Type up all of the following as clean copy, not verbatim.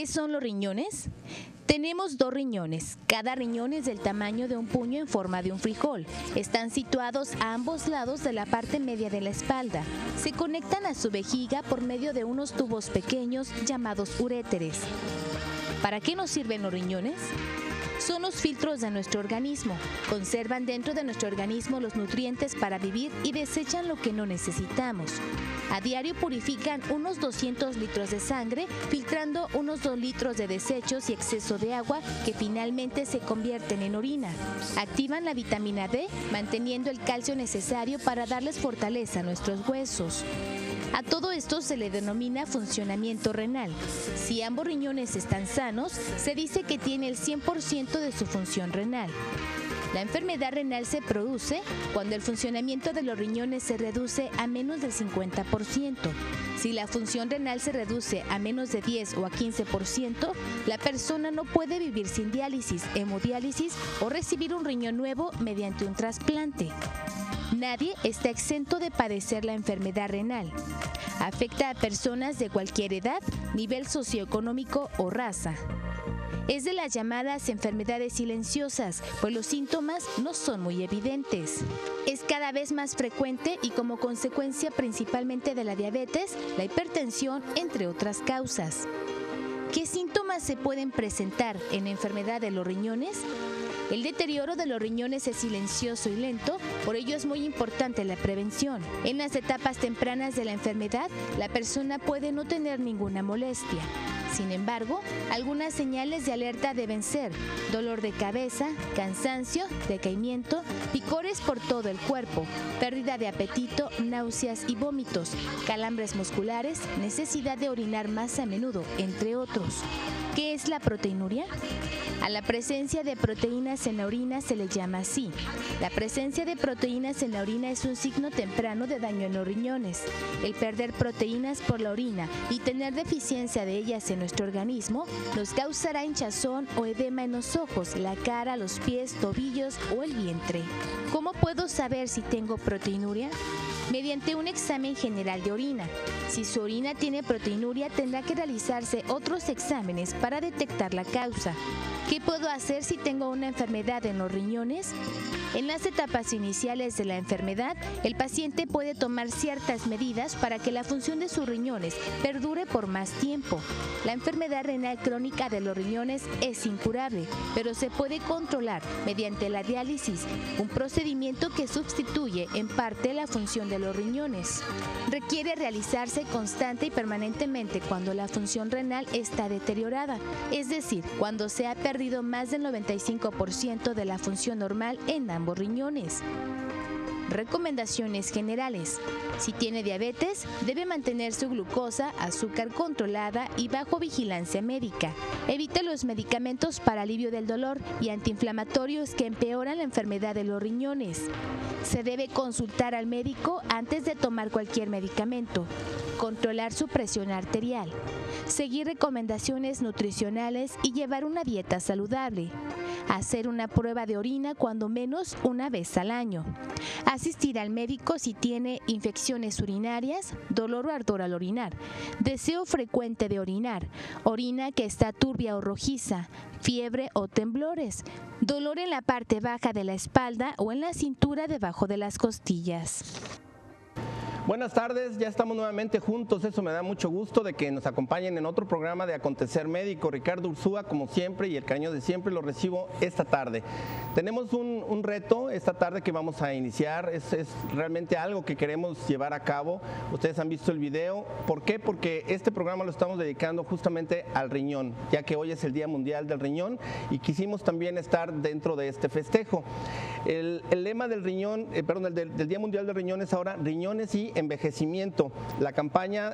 ¿Qué son los riñones? Tenemos 2 riñones. Cada riñón es del tamaño de un puño en forma de un frijol. Están situados a ambos lados de la parte media de la espalda. Se conectan a su vejiga por medio de unos tubos pequeños llamados uréteres. ¿Para qué nos sirven los riñones? Son los filtros de nuestro organismo. Conservan dentro de nuestro organismo los nutrientes para vivir y desechan lo que no necesitamos. A diario purifican unos 200 litros de sangre, filtrando unos 2 litros de desechos y exceso de agua que finalmente se convierten en orina. Activan la vitamina D, manteniendo el calcio necesario para darles fortaleza a nuestros huesos. A todo esto se le denomina funcionamiento renal. Si ambos riñones están sanos, se dice que tiene el 100% de su función renal. La enfermedad renal se produce cuando el funcionamiento de los riñones se reduce a menos del 50%. Si la función renal se reduce a menos de 10 o a 15%, la persona no puede vivir sin diálisis, hemodiálisis o recibir un riñón nuevo mediante un trasplante. Nadie está exento de padecer la enfermedad renal. Afecta a personas de cualquier edad, nivel socioeconómico o raza. Es de las llamadas enfermedades silenciosas, pues los síntomas no son muy evidentes. Es cada vez más frecuente y como consecuencia principalmente de la diabetes, la hipertensión, entre otras causas. ¿Qué síntomas se pueden presentar en la enfermedad de los riñones? El deterioro de los riñones es silencioso y lento, por ello es muy importante la prevención. En las etapas tempranas de la enfermedad, la persona puede no tener ninguna molestia. Sin embargo, algunas señales de alerta deben ser dolor de cabeza, cansancio, decaimiento, picores por todo el cuerpo, pérdida de apetito, náuseas y vómitos, calambres musculares, necesidad de orinar más a menudo, entre otros. ¿Qué es la proteinuria? A la presencia de proteínas en la orina se le llama así. La presencia de proteínas en la orina es un signo temprano de daño en los riñones. El perder proteínas por la orina y tener deficiencia de ellas en nuestro organismo nos causará hinchazón o edema en los ojos, la cara, los pies, tobillos o el vientre. ¿Cómo puedo saber si tengo proteinuria? Mediante un examen general de orina. Si su orina tiene proteinuria, tendrá que realizarse otros exámenes para detectar la causa. ¿Qué puedo hacer si tengo una enfermedad en los riñones? En las etapas iniciales de la enfermedad, el paciente puede tomar ciertas medidas para que la función de sus riñones perdure por más tiempo. La enfermedad renal crónica de los riñones es incurable, pero se puede controlar mediante la diálisis, un procedimiento que sustituye en parte la función de los riñones. Requiere realizarse constante y permanentemente cuando la función renal está deteriorada, es decir, cuando se ha perdido más del 95% de la función normal en ambos riñones. Recomendaciones generales. Si tiene diabetes, debe mantener su glucosa, azúcar controlada y bajo vigilancia médica. Evite los medicamentos para alivio del dolor y antiinflamatorios que empeoran la enfermedad de los riñones. Se debe consultar al médico antes de tomar cualquier medicamento. Controlar su presión arterial. Seguir recomendaciones nutricionales y llevar una dieta saludable. Hacer una prueba de orina cuando menos una vez al año. Asistir al médico si tiene infecciones urinarias, dolor o ardor al orinar, deseo frecuente de orinar, orina que está turbia o rojiza, fiebre o temblores, dolor en la parte baja de la espalda o en la cintura debajo de las costillas. Buenas tardes, ya estamos nuevamente juntos, eso me da mucho gusto de que nos acompañen en otro programa de Acontecer Médico. Ricardo Ursúa, como siempre, y el cariño de siempre lo recibo esta tarde. Tenemos un reto esta tarde que vamos a iniciar, es realmente algo que queremos llevar a cabo. Ustedes han visto el video, ¿por qué? Porque este programa lo estamos dedicando justamente al riñón, ya que hoy es el Día Mundial del Riñón y quisimos también estar dentro de este festejo. El lema del riñón, del Día Mundial del Riñón es ahora riñones y envejecimiento. La campaña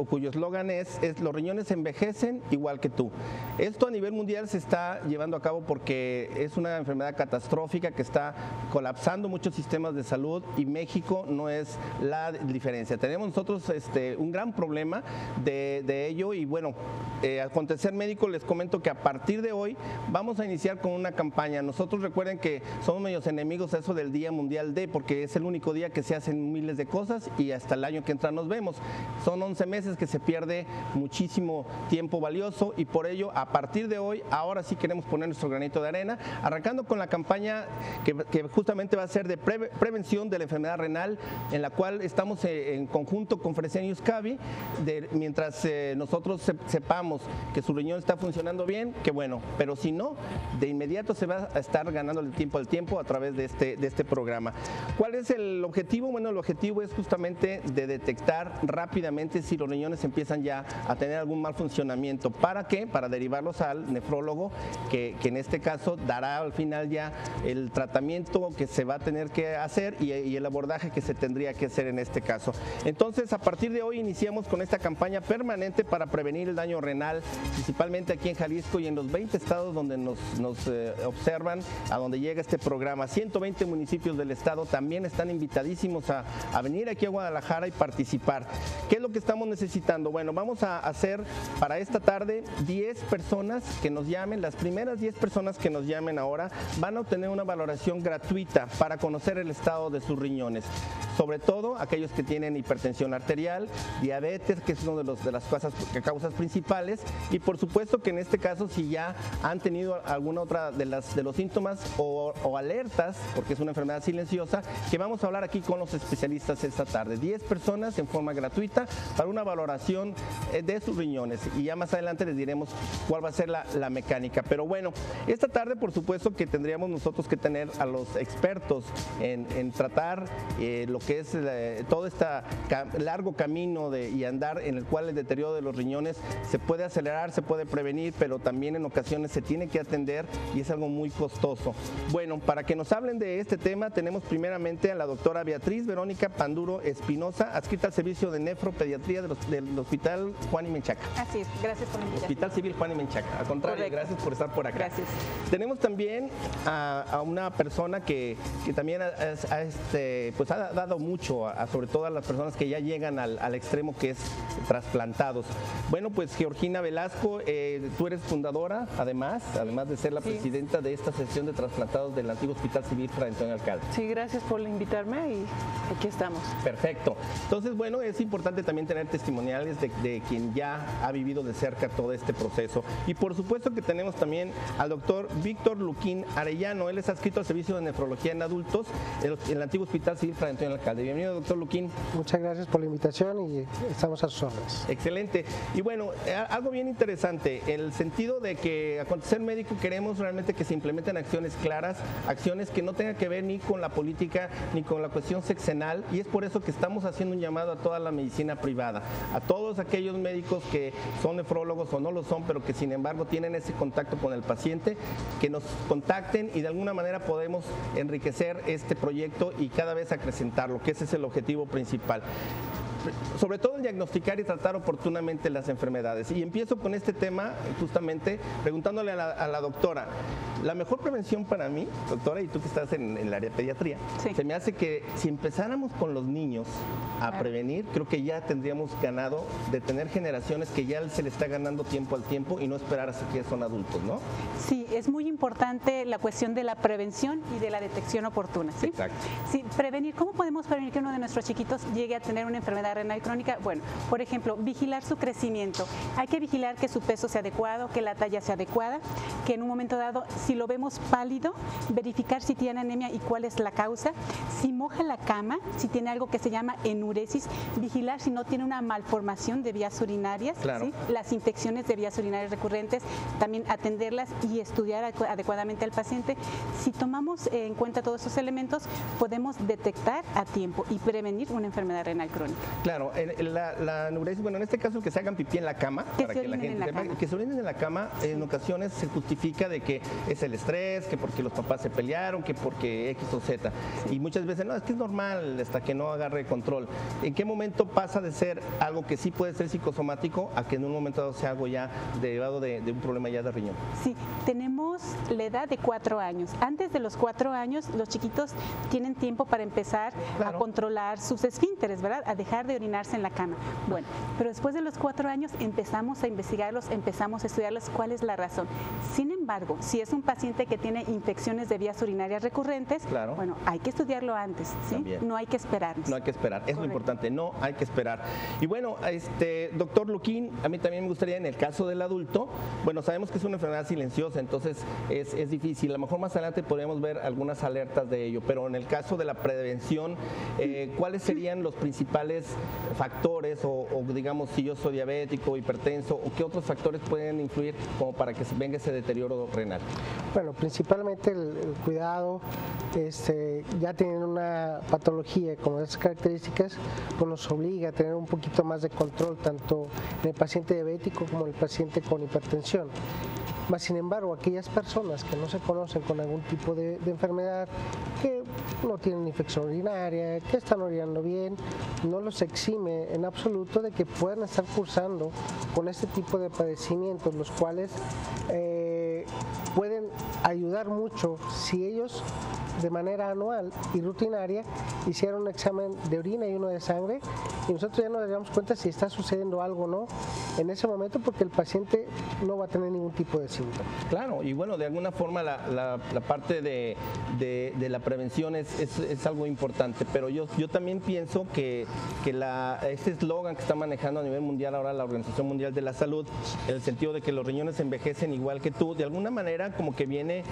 cuyo eslogan es los riñones envejecen igual que tú. Esto a nivel mundial se está llevando a cabo porque es una enfermedad catastrófica que está colapsando muchos sistemas de salud y México no es la diferencia. Tenemos nosotros un gran problema de ello y bueno, Acontecer Médico les comento que a partir de hoy vamos a iniciar con una campaña. Nosotros recuerden que somos medios enemigos a eso del Día Mundial porque es el único día que se hacen miles de cosas y hasta el año que entra nos vemos. Son 11 meses que se pierde muchísimo tiempo valioso y por ello, a partir de hoy, ahora sí queremos poner nuestro granito de arena, arrancando con la campaña que justamente va a ser de prevención de la enfermedad renal, en la cual estamos en conjunto con Fresenius Kabi, mientras nosotros sepamos que su riñón está funcionando bien, que bueno, pero si no, de inmediato se va a estar ganando el tiempo al tiempo a través de este programa. ¿Cuál es el objetivo? Bueno, el objetivo es justamente de detectar rápidamente si los riñones empiezan ya a tener algún mal funcionamiento. ¿Para qué? Para derivarlos al nefrólogo, que en este caso dará al final ya el tratamiento que se va a tener que hacer y el abordaje que se tendría que hacer en este caso. Entonces, a partir de hoy iniciamos con esta campaña permanente para prevenir el daño renal, principalmente aquí en Jalisco y en los 20 estados donde nos observan, a donde llega este programa. 120 municipios del estado también están invitadísimos a venir aquí a Guadalajara y participar. ¿Qué es lo que estamos necesitando? Bueno, vamos a hacer para esta tarde 10 personas que nos llamen. Las primeras 10 personas que nos llamen ahora van a obtener una valoración gratuita para conocer el estado de sus riñones. Sobre todo aquellos que tienen hipertensión arterial, diabetes, que es una de las causas principales, y por supuesto que en este caso si ya han tenido alguna otra de los síntomas o alertas, porque es una enfermedad silenciosa, que vamos a hablar aquí con los especialistas esta tarde. 10 personas en forma gratuita para una valoración de sus riñones, y ya más adelante les diremos cuál va a ser la mecánica. Pero bueno, esta tarde por supuesto que tendríamos nosotros que tener a los expertos en tratar lo que es todo este largo camino y andar en el cual el deterioro de los riñones se puede acelerar, se puede prevenir, pero también en ocasiones se tiene que atender y es algo muy costoso. Bueno, para que nos hablen de este tema tenemos primeramente a la doctora Beatriz Verónica Panduro Espinosa, adscrita al servicio de nefropediatría del Hospital Juan y Menchaca. Así es, gracias por la invitación. Hospital Civil Juan y Menchaca. Al contrario, correcto. Gracias por estar por acá. Gracias. Tenemos también a una persona que también pues ha dado mucho, sobre todo a las personas que ya llegan al extremo que es trasplantados. Bueno, pues Georgina Velasco, tú eres fundadora, además de ser la presidenta de esta sesión de trasplantados del antiguo Hospital Civil Fray Antonio Alcalde. Sí, gracias por invitarme y aquí estamos. Perfecto. Entonces, bueno, es importante también tener testimoniales de quien ya ha vivido de cerca todo este proceso. Y por supuesto que tenemos también al doctor Víctor Luquín Arellano. Él es adscrito al servicio de nefrología en adultos en el antiguo Hospital Civil Fray Antonio Alcalde. Bienvenido, doctor Luquín. Muchas gracias por la invitación y estamos a sus órdenes. Excelente. Y bueno, algo bien interesante, en el sentido de que Acontecer Médico queremos realmente que se implementen acciones claras, acciones que no tengan que ver ni con la política ni con la cuestión sexenal, y es por eso que estamos haciendo un llamado a toda la medicina privada, a todos aquellos médicos que son nefrólogos o no lo son, pero que sin embargo tienen ese contacto con el paciente, que nos contacten y de alguna manera podemos enriquecer este proyecto y cada vez acrecentarlo, que ese es el objetivo principal. Sobre todo en diagnosticar y tratar oportunamente las enfermedades. Y empiezo con este tema justamente preguntándole a la doctora, la mejor prevención para mí, doctora, y tú que estás en el área de pediatría, se me hace que si empezáramos con los niños a prevenir, creo que ya tendríamos ganado de tener generaciones que ya se le está ganando tiempo al tiempo y no esperar hasta que son adultos, ¿no? Sí, es muy importante la cuestión de la prevención y de la detección oportuna, ¿sí? Exacto. Sí, prevenir, ¿cómo podemos prevenir que uno de nuestros chiquitos llegue a tener una enfermedad renal crónica? Bueno, por ejemplo, vigilar su crecimiento. Hay que vigilar que su peso sea adecuado, que la talla sea adecuada, que en un momento dado, si lo vemos pálido, verificar si tiene anemia y cuál es la causa. Si moja la cama, si tiene algo que se llama enuresis, vigilar si no tiene una malformación de vías urinarias, claro. ¿sí? Las infecciones de vías urinarias recurrentes, también atenderlas y estudiar adecuadamente al paciente. Si tomamos en cuenta todos esos elementos, podemos detectar a tiempo y prevenir una enfermedad renal crónica. Claro, la enuresis, bueno, en este caso que se hagan pipí en la cama, para que la gente sepa, que se orinen en la cama, en ocasiones se justifica de que es el estrés, que porque los papás se pelearon, que porque X o Z. Sí. Y muchas veces, no, es que es normal hasta que no agarre control. ¿En qué momento pasa de ser algo que sí puede ser psicosomático a que en un momento dado sea algo ya derivado de un problema ya de riñón? Sí, tenemos la edad de 4 años. Antes de los 4 años, los chiquitos tienen tiempo para empezar a controlar sus esfínteres, ¿verdad? A dejar de orinarse en la cama. Bueno, pero después de los 4 años empezamos a investigarlos, empezamos a estudiarlos cuál es la razón. Sin embargo, embargo, si es un paciente que tiene infecciones de vías urinarias recurrentes, Claro. bueno, hay que estudiarlo antes, ¿sí? También. No hay que esperarnos. No hay que esperar, es lo Correcto. importante, no hay que esperar. Y bueno, doctor Luquín, a mí también me gustaría, en el caso del adulto, bueno, sabemos que es una enfermedad silenciosa, entonces es difícil. A lo mejor más adelante podríamos ver algunas alertas de ello, pero en el caso de la prevención, ¿cuáles serían los principales factores o digamos, si yo soy diabético, hipertenso, o qué otros factores pueden influir como para que venga ese deterioro renal? Bueno, principalmente el cuidado, ya teniendo una patología como esas características, pues nos obliga a tener un poquito más de control tanto en el paciente diabético como en el paciente con hipertensión. Mas, sin embargo, aquellas personas que no se conocen con algún tipo de enfermedad, que no tienen infección urinaria, que están orinando bien, no los exime en absoluto de que puedan estar cursando con este tipo de padecimientos, los cuales pueden ayudar mucho si ellos de manera anual y rutinaria hicieran un examen de orina y uno de sangre, y nosotros ya nos daríamos cuenta si está sucediendo algo o no en ese momento, porque el paciente no va a tener ningún tipo de síntoma. Claro, y bueno, de alguna forma la parte de la prevención es algo importante, pero yo también pienso que este eslogan que está manejando a nivel mundial ahora la Organización Mundial de la Salud, en el sentido de que los riñones envejecen igual que tú, de alguna manera como que viene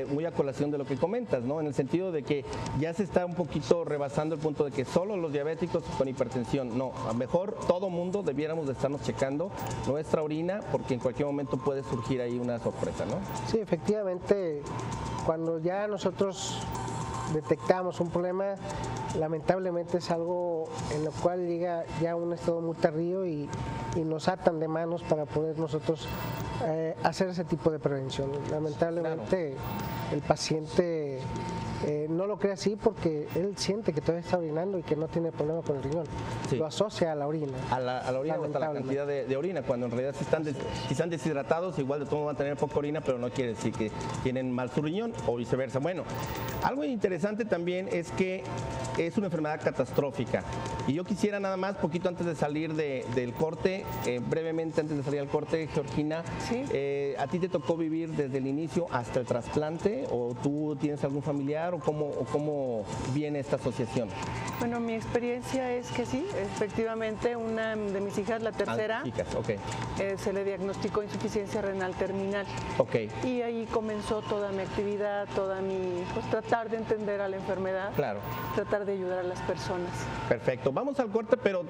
muy a colación de lo que comentas, ¿no? En el sentido de que ya se está un poquito rebasando el punto de que solo los diabéticos con hipertensión, no, a lo mejor todo mundo debiéramos de estarnos checando nuestra orina, porque en cualquier momento puede surgir ahí una sorpresa, ¿no? Sí, efectivamente, cuando ya nosotros detectamos un problema, lamentablemente es algo en lo cual llega ya a un estado muy tardío y nos atan de manos para poder nosotros hacer ese tipo de prevención. Lamentablemente el paciente no lo cree así porque él siente que todavía está orinando y que no tiene problema con el riñón. Sí. Lo asocia a la orina. A la orina o hasta la cantidad de orina, cuando en realidad si están deshidratados, igual de todo van a tener poca orina, pero no quiere decir que tienen mal su riñón o viceversa. Bueno, algo interesante también es que es una enfermedad catastrófica. Y yo quisiera nada más, poquito antes de salir del corte, brevemente antes de salir al corte, Georgina, Sí. ¿a ti te tocó vivir desde el inicio hasta el trasplante o tú tienes algún familiar o cómo viene esta asociación? Bueno, mi experiencia es que sí, efectivamente, una de mis hijas, la tercera, Chicas, ok. se le diagnosticó insuficiencia renal terminal. Ok. Y ahí comenzó toda mi actividad, pues tratar de entender a la enfermedad, Claro. tratar de ayudar a las personas. Perfecto, vamos al corte, pero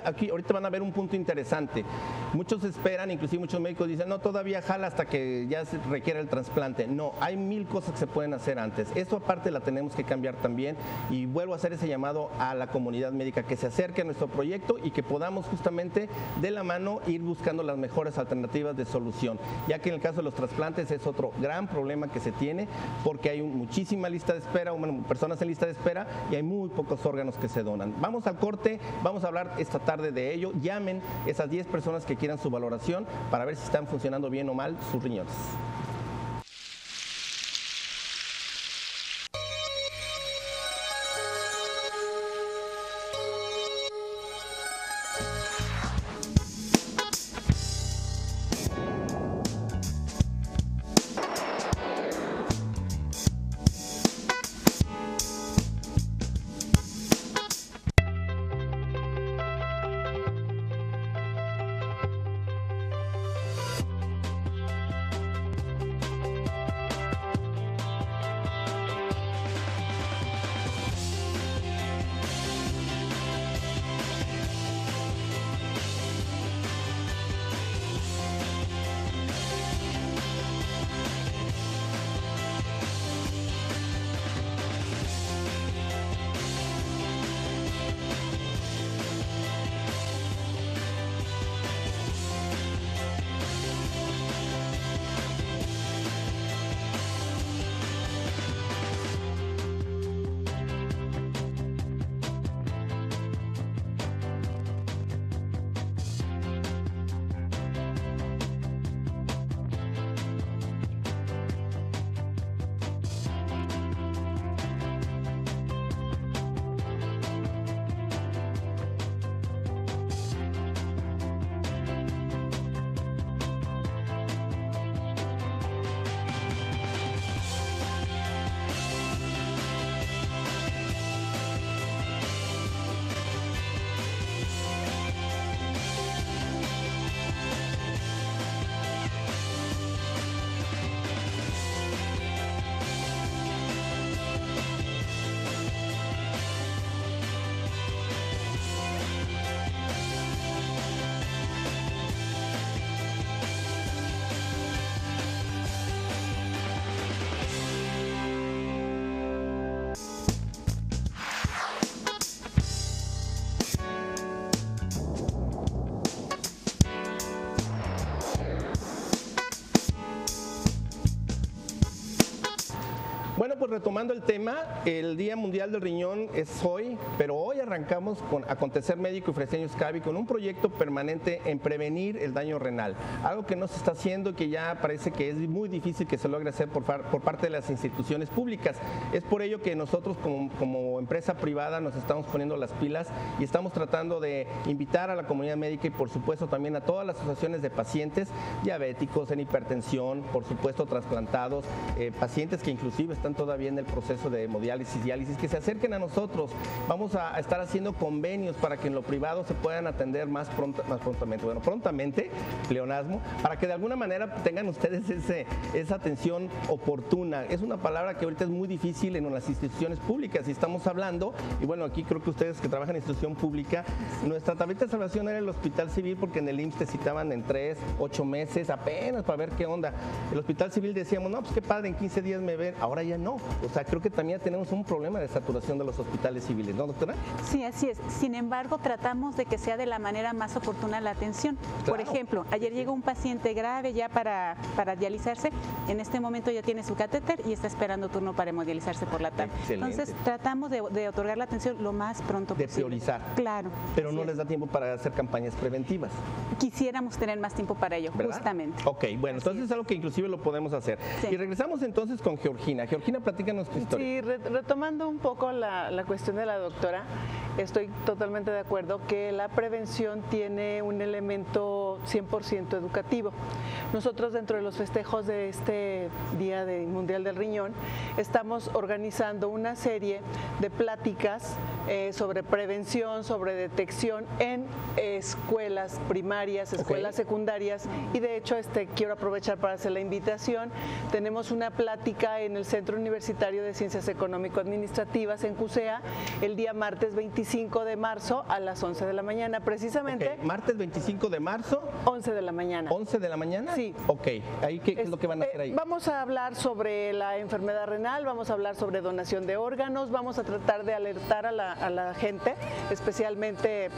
aquí ahorita van a ver un punto interesante. Muchos esperan, inclusive muchos médicos dicen, no, todavía jala hasta que ya se requiere el trasplante. No, hay 1000 cosas que se pueden hacer antes. Eso aparte la tenemos que cambiar también, y vuelvo a hacer ese llamado a la comunidad médica que se acerque a nuestro proyecto y que podamos justamente de la mano ir buscando las mejores alternativas de solución, ya que en el caso de los trasplantes es otro gran problema que se tiene, porque hay muchísima lista de espera, personas en lista de espera, y hay muy pocos órganos que se donan. Vamos al corte, vamos a hablar esta tarde de ello. Llamen esas 10 personas que quieran su valoración para ver si están funcionando bien o mal sus riñones. pues retomando el tema, el Día Mundial del Riñón es hoy, pero hoy arrancamos con Acontecer Médico y Fresenius Kabi con un proyecto permanente en prevenir el daño renal, algo que no se está haciendo y que ya parece que es muy difícil que se logre hacer por parte de las instituciones públicas. Es por ello que nosotros como empresa privada nos estamos poniendo las pilas y estamos tratando de invitar a la comunidad médica y por supuesto también a todas las asociaciones de pacientes diabéticos, en hipertensión, por supuesto trasplantados, pacientes que inclusive están todavía en el proceso de hemodiálisis, diálisis, que se acerquen a nosotros. Vamos a estar haciendo convenios para que en lo privado se puedan atender más prontamente, pleonasmo, para que de alguna manera tengan ustedes esa atención oportuna. Es una palabra que ahorita es muy difícil en las instituciones públicas y estamos hablando, y bueno, aquí creo que ustedes que trabajan en institución pública, nuestra tableta de salvación era el Hospital Civil, porque en el IMSS te citaban en 3, 8 meses apenas para ver qué onda. El Hospital Civil decíamos, no, pues qué padre, en 15 días me ven, ahora ya no. O sea, creo que también tenemos un problema de saturación de los hospitales civiles, ¿no, doctora? Sí, así es. Sin embargo, tratamos de que sea de la manera más oportuna la atención. Claro. Por ejemplo, ayer llegó un paciente grave ya para dializarse, en este momento ya tiene su catéter y está esperando turno para hemodializarse por la tarde. Excelente. Entonces, tratamos de otorgar la atención lo más pronto De posible. priorizar. Claro. Pero así no es. les da tiempo para hacer campañas preventivas. Quisiéramos tener más tiempo para ello, ¿Verdad? justamente. Ok, bueno, Así entonces es algo que inclusive lo podemos hacer. Sí. Y regresamos entonces con Georgina. Georgina, platícanos tu historia. Sí, retomando un poco la cuestión de la doctora, estoy totalmente de acuerdo que la prevención tiene un elemento 100% educativo. Nosotros dentro de los festejos de este Día Mundial del Riñón estamos organizando una serie de pláticas sobre prevención, sobre detección en escuelas primarias, escuelas secundarias y de hecho quiero aprovechar para hacer la invitación. Tenemos una plática en el Centro Universitario de Ciencias Económico-Administrativas en CUSEA el día martes 25 de marzo a las 11 de la mañana, precisamente. Okay, martes 25 de marzo. 11 de la mañana. ¿11 de la mañana? Sí. Ok, ¿ahí qué es lo que van a hacer ahí? Vamos a hablar sobre la enfermedad renal, vamos a hablar sobre donación de órganos, vamos a tratar de alertar a la gente, especialmente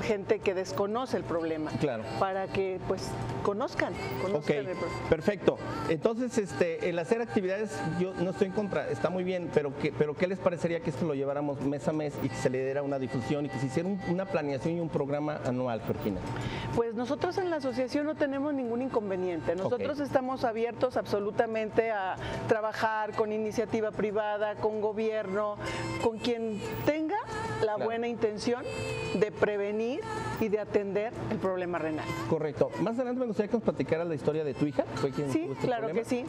gente que desconoce el problema, Claro. para que pues conozcan Ok, el problema. perfecto. Entonces, el hacer actividades, yo no estoy en contra, está muy bien, pero ¿qué les parecería que esto lo lleváramos mes a mes y que se le diera una difusión y que se hiciera una planeación y un programa anual, Georgina? Pues nosotros en la asociación no tenemos ningún inconveniente. Nosotros estamos abiertos absolutamente a trabajar con iniciativa privada, con gobierno, con quien tenga la buena intención de prevenir y de atender el problema renal. Correcto. Más adelante me gustaría que nos platicaras la historia de tu hija. ¿Fue quien Sí, tuvo este claro problema? que sí.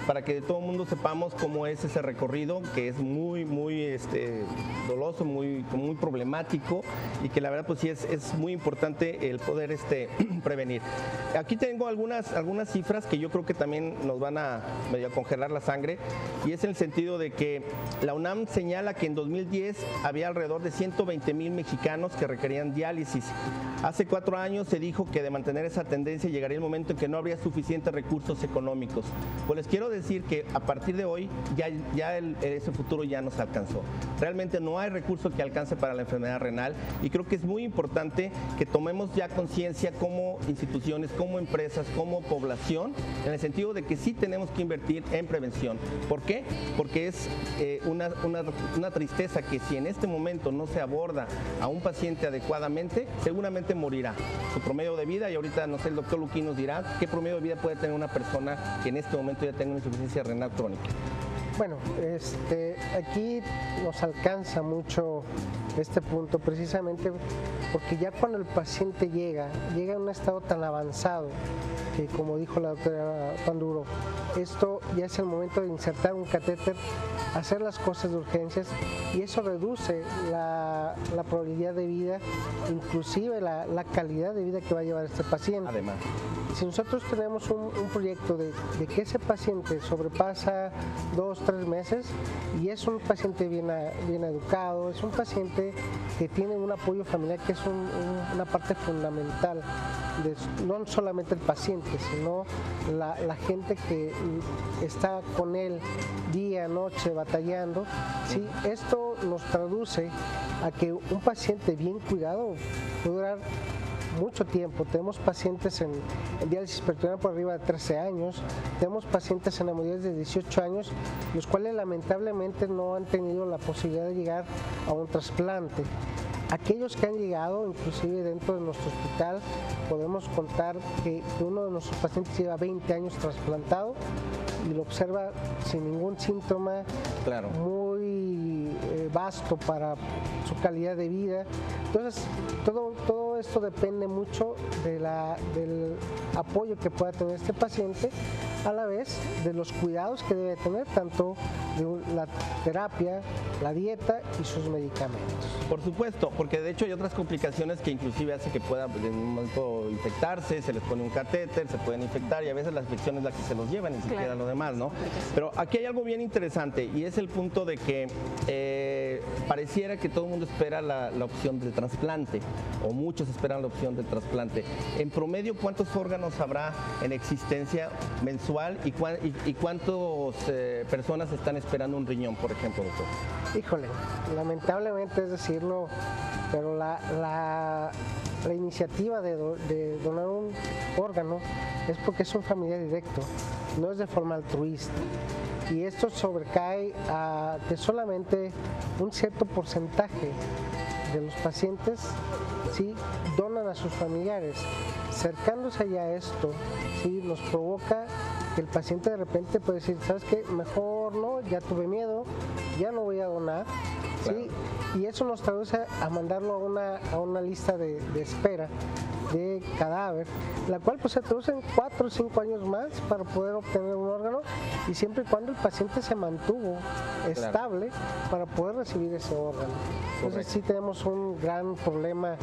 Para que todo el mundo sepamos cómo es ese recorrido, que es muy doloso, muy problemático y que la verdad pues sí es muy importante el poder prevenir. Aquí tengo algunas cifras que yo creo que también nos van a medio congelar la sangre y es en el sentido de que la UNAM señala que en 2010 había alrededor de 120,000 mexicanos que requerían diálisis. Hace 4 años se dijo que de mantener esa tendencia llegaría el momento en que no habría suficientes recursos económicos. Pues les quiero decir que a partir de hoy ya ese futuro ya nos alcanzó. Realmente no hay recurso que alcance para la enfermedad renal y creo que es muy importante que tomemos ya conciencia como instituciones, como empresas, como población, en el sentido de que sí tenemos que invertir en prevención. ¿Por qué? Porque es una tristeza que si en este momento no se aborda a un paciente adecuadamente, seguramente morirá. Su promedio de vida, y ahorita no sé, el doctor Luquín nos dirá qué promedio de vida puede tener una persona que en este momento ya tenga una insuficiencia renal crónica. Bueno, aquí nos alcanza mucho este punto precisamente porque ya cuando el paciente llega a un estado tan avanzado que, como dijo la doctora Panduro, esto ya es el momento de insertar un catéter, hacer las cosas de urgencias y eso reduce la probabilidad de vida, inclusive la calidad de vida que va a llevar este paciente. Además, si nosotros tenemos un proyecto de que ese paciente sobrepasa 2-3 meses y es un paciente bien educado, es un paciente que tiene un apoyo familiar que es una parte fundamental, no solamente el paciente, sino la gente que está con él día, noche, batallando. ¿Sí? Esto nos traduce a que un paciente bien cuidado puede durar mucho tiempo. Tenemos pacientes en diálisis peritoneal por arriba de 13 años, tenemos pacientes en hemodiálisis de 18 años, los cuales lamentablemente no han tenido la posibilidad de llegar a un trasplante. Aquellos que han llegado, inclusive dentro de nuestro hospital, podemos contar que uno de nuestros pacientes lleva 20 años trasplantado y lo observa sin ningún síntoma, claro, muy vasto para su calidad de vida. Entonces, todo esto depende mucho del apoyo que pueda tener este paciente, a la vez de los cuidados que debe tener, tanto de la terapia, la dieta y sus medicamentos. Por supuesto, porque de hecho hay otras complicaciones que inclusive hace que pueda en un momento infectarse, se les pone un catéter, se pueden infectar y a veces la infección es la que se los lleva, ni siquiera lo demás, ¿no? Pero aquí hay algo bien interesante y es el punto de que pareciera que todo el mundo espera la opción del trasplante, o muchos esperan la opción del trasplante. En promedio, ¿cuántos órganos habrá en existencia mensual y cuántas personas están esperando un riñón, por ejemplo, doctor? Híjole, lamentablemente es decirlo, pero la iniciativa de donar un órgano es porque es un familiar directo, no es de forma altruista. Y esto sobrecae a que solamente un cierto porcentaje de los pacientes ¿sí? donan a sus familiares. Cercándose ya a esto, ¿sí? nos provoca que el paciente de repente puede decir, ¿sabes qué? Mejor no, ya tuve miedo, ya no voy a donar. ¿sí? Y eso nos traduce a mandarlo a una lista de espera de cadáver, la cual pues se traduce en 4 o 5 años más para poder obtener un órgano, y siempre y cuando el paciente se mantuvo estable para poder recibir ese órgano. Entonces sí tenemos un gran problema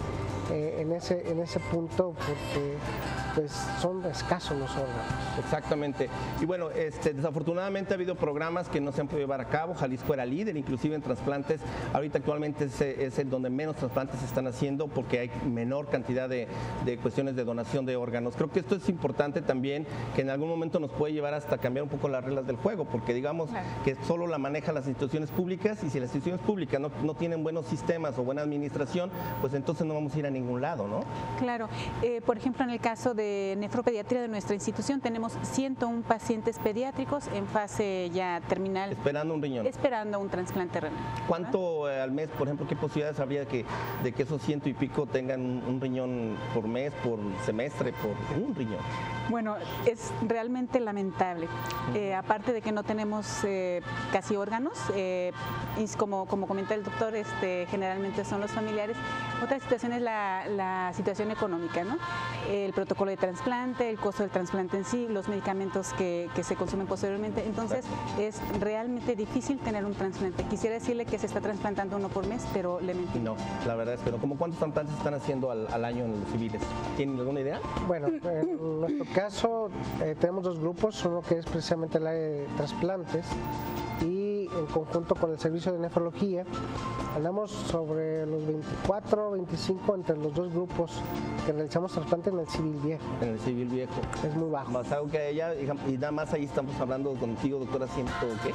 en ese punto, porque pues son escasos los órganos. Exactamente. Y bueno, desafortunadamente ha habido programas que no se han podido llevar a cabo. Jalisco era líder inclusive en trasplantes. Ahorita actualmente es el donde menos trasplantes se están haciendo porque hay menor cantidad de cuestiones de donación de órganos. Creo que esto es importante también, que en algún momento nos puede llevar hasta cambiar un poco las reglas del juego, porque digamos que solo la manejan las instituciones públicas, y si las instituciones públicas no tienen buenos sistemas o buena administración, pues entonces no vamos a ir a ningún lado, ¿no? Claro. Por ejemplo, en el caso de nefropediatría de nuestra institución tenemos 101 pacientes pediátricos en fase ya terminal. Esperando un riñón. Esperando un trasplante renal. ¿Cuánto al mes, por ejemplo, qué posibilidades habría de que esos 100 y pico tengan un riñón por mes, por semestre, por un riñón? Bueno, es realmente lamentable. Aparte de que no tenemos casi órganos, y como comenta el doctor, generalmente son los familiares. Otra situación es la situación económica, ¿no? El protocolo de trasplante, el costo del trasplante en sí, los medicamentos que se consumen posteriormente. Entonces, es realmente difícil tener un trasplante. Quisiera decirle que se está trasplantando uno por mes, pero le mentí. No, la verdad es que no. ¿Cómo cuántos trasplantes están haciendo al año en los civiles? ¿Tienen alguna idea? Bueno, en nuestro caso tenemos 2 grupos, uno que es precisamente el área de trasplantes, y en conjunto con el servicio de nefrología andamos sobre los 24, 25 entre los 2 grupos que realizamos trasplante en el civil viejo. En el civil viejo. Es muy bajo. Basado que ella, y nada más ahí estamos hablando contigo, doctora, ¿qué?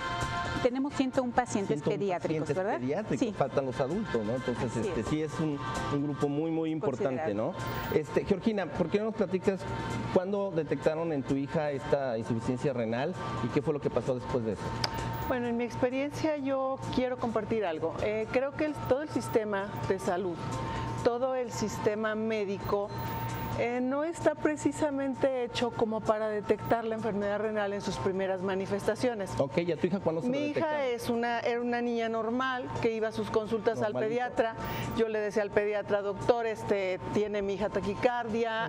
Tenemos 101 pacientes pediátricos, ¿verdad? Pediátricos, sí. Faltan los adultos, ¿no? Entonces, sí es un grupo muy, muy importante, ¿no? Georgina, ¿por qué no nos platicas cuándo detectaron en tu hija esta insuficiencia renal y qué fue lo que pasó después de eso? Bueno, en mi experiencia yo quiero compartir algo. Creo que todo el sistema de salud, todo el sistema médico, no está precisamente hecho como para detectar la enfermedad renal en sus primeras manifestaciones. Ok, ¿y a tu hija cuándo se lo detectan? Mi hija era una niña normal que iba a sus consultas al pediatra. Yo le decía al pediatra, doctor, tiene mi hija taquicardia.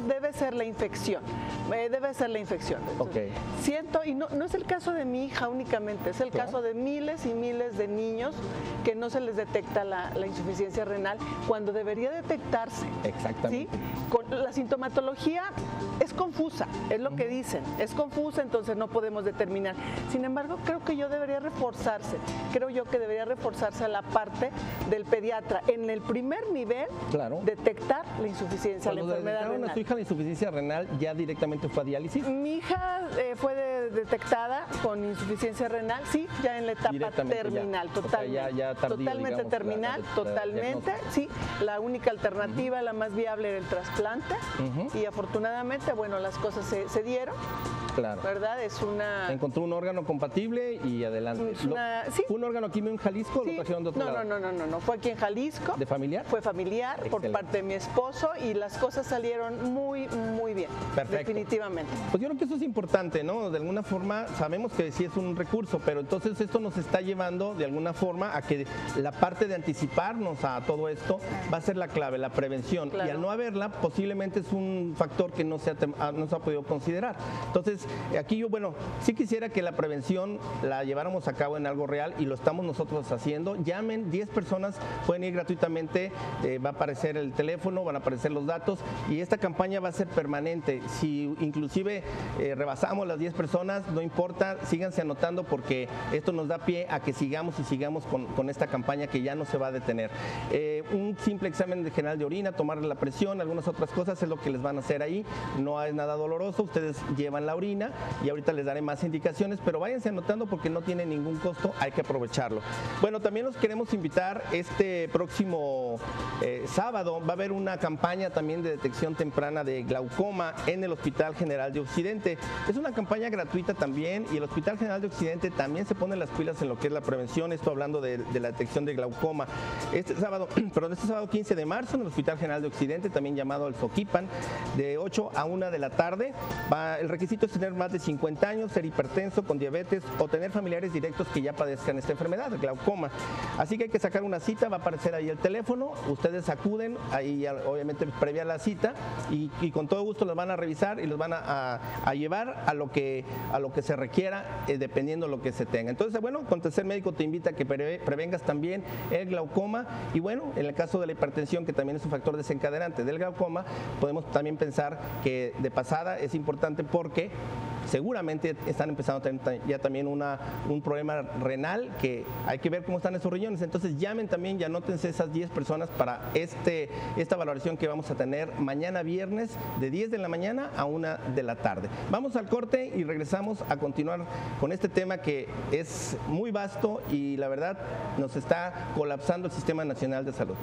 Debe ser la infección. Debe ser la infección. Entonces, siento, y no es el caso de mi hija únicamente, es el caso de miles y miles de niños que no se les detecta la insuficiencia renal cuando debería detectarse. Exactamente. ¿Sí? La sintomatología es confusa, es lo que dicen, es confusa, entonces no podemos determinar. Sin embargo, creo que debería reforzarse la parte del pediatra. En el primer nivel, detectar la insuficiencia, la enfermedad renal. ¿Cuando detectaron a su hija la insuficiencia renal, ya directamente fue a diálisis? Mi hija fue detectada con insuficiencia renal, sí, ya en la etapa terminal, ya. totalmente. O sea, ya tardío, totalmente digamos, terminal, totalmente, sí. La única alternativa, la más viable era el trasplante y afortunadamente, bueno, las cosas se dieron. Claro. ¿Verdad? Es una... Encontró un órgano compatible y adelante. Sí. ¿Fue un órgano aquí en Jalisco o lo trajeron de otro lado? No, fue aquí en Jalisco. ¿De familiar? Fue familiar. Excelente. Por parte de mi esposo y las cosas salieron muy, muy bien. Perfecto. Definitivamente. Pues yo creo que eso es importante, ¿no? De alguna forma sabemos que sí es un recurso, pero entonces esto nos está llevando de alguna forma a que la parte de anticiparnos a todo esto va a ser la clave, la prevención. Claro. Y al no haberla, posiblemente es un factor que no se ha podido considerar. Entonces, aquí yo, bueno, sí quisiera que la prevención la lleváramos a cabo en algo real y lo estamos nosotros haciendo. Llamen, 10 personas pueden ir gratuitamente, va a aparecer el teléfono, van a aparecer los datos y esta campaña va a ser permanente. Si inclusive rebasamos las 10 personas, no importa, síganse anotando porque esto nos da pie a que sigamos con esta campaña que ya no se va a detener. Un simple examen general de orina, tomarle la presión, algunas otras cosas es lo que les van a hacer ahí. No es nada doloroso, ustedes llevan la orina y ahorita les daré más indicaciones, pero váyanse anotando porque no tiene ningún costo, hay que aprovecharlo. Bueno, también los queremos invitar este próximo sábado, va a haber una campaña también de detección temprana de glaucoma en el Hospital General de Occidente. Es una campaña gratuita también y el Hospital General de Occidente también se pone las pilas en lo que es la prevención, esto hablando de la detección de glaucoma. Este sábado 15 de marzo en el Hospital General de Occidente, también llamado el Soquipan, de 8 a 1 de la tarde. El requisito es tener más de 50 años, ser hipertenso, con diabetes o tener familiares directos que ya padezcan esta enfermedad, glaucoma. Así que hay que sacar una cita, va a aparecer ahí el teléfono, ustedes acuden, ahí obviamente previa la cita y con todo gusto los van a revisar y los van a llevar a lo que se requiera dependiendo de lo que se tenga. Entonces, bueno, Acontecer Médico te invita a que prevengas también el glaucoma y bueno, en el caso de la hipertensión, que también es un factor desencadenante del glaucoma, podemos también pensar que de pasada es importante porque seguramente están empezando a tener ya también un problema renal que hay que ver cómo están esos riñones. Entonces llamen también y anótense esas 10 personas para esta valoración que vamos a tener mañana viernes de 10 de la mañana a 1 de la tarde. Vamos al corte y regresamos a continuar con este tema que es muy vasto y la verdad nos está colapsando el Sistema Nacional de Salud.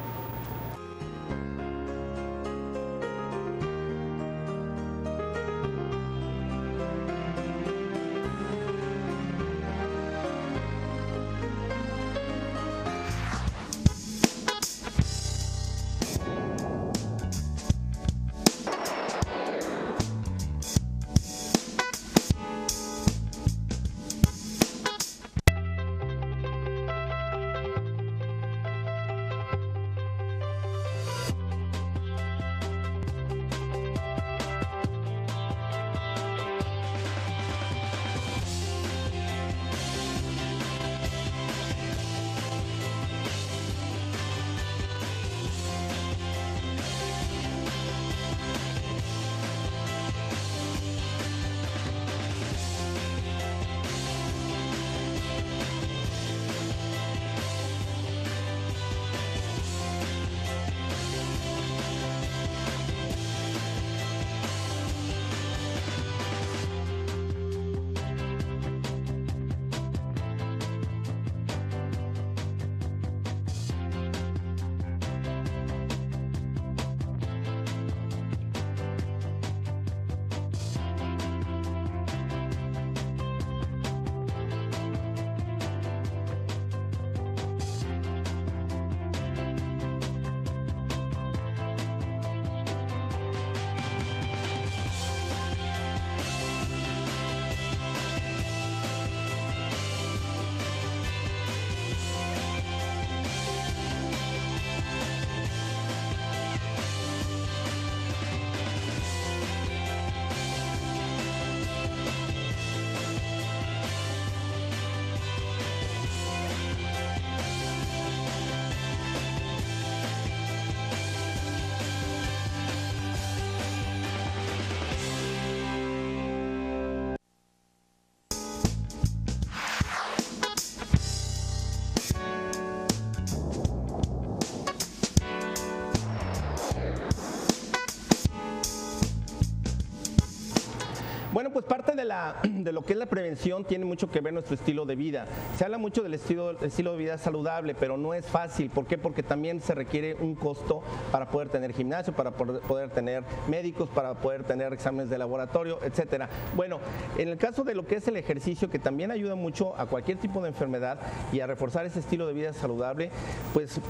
Bueno, pues parte de lo que es la prevención tiene mucho que ver nuestro estilo de vida. Se habla mucho del estilo de vida saludable, pero no es fácil. ¿Por qué? Porque también se requiere un costo para poder tener gimnasio, para poder tener médicos, para poder tener exámenes de laboratorio, etcétera. Bueno, en el caso de lo que es el ejercicio, que también ayuda mucho a cualquier tipo de enfermedad y a reforzar ese estilo de vida saludable, pues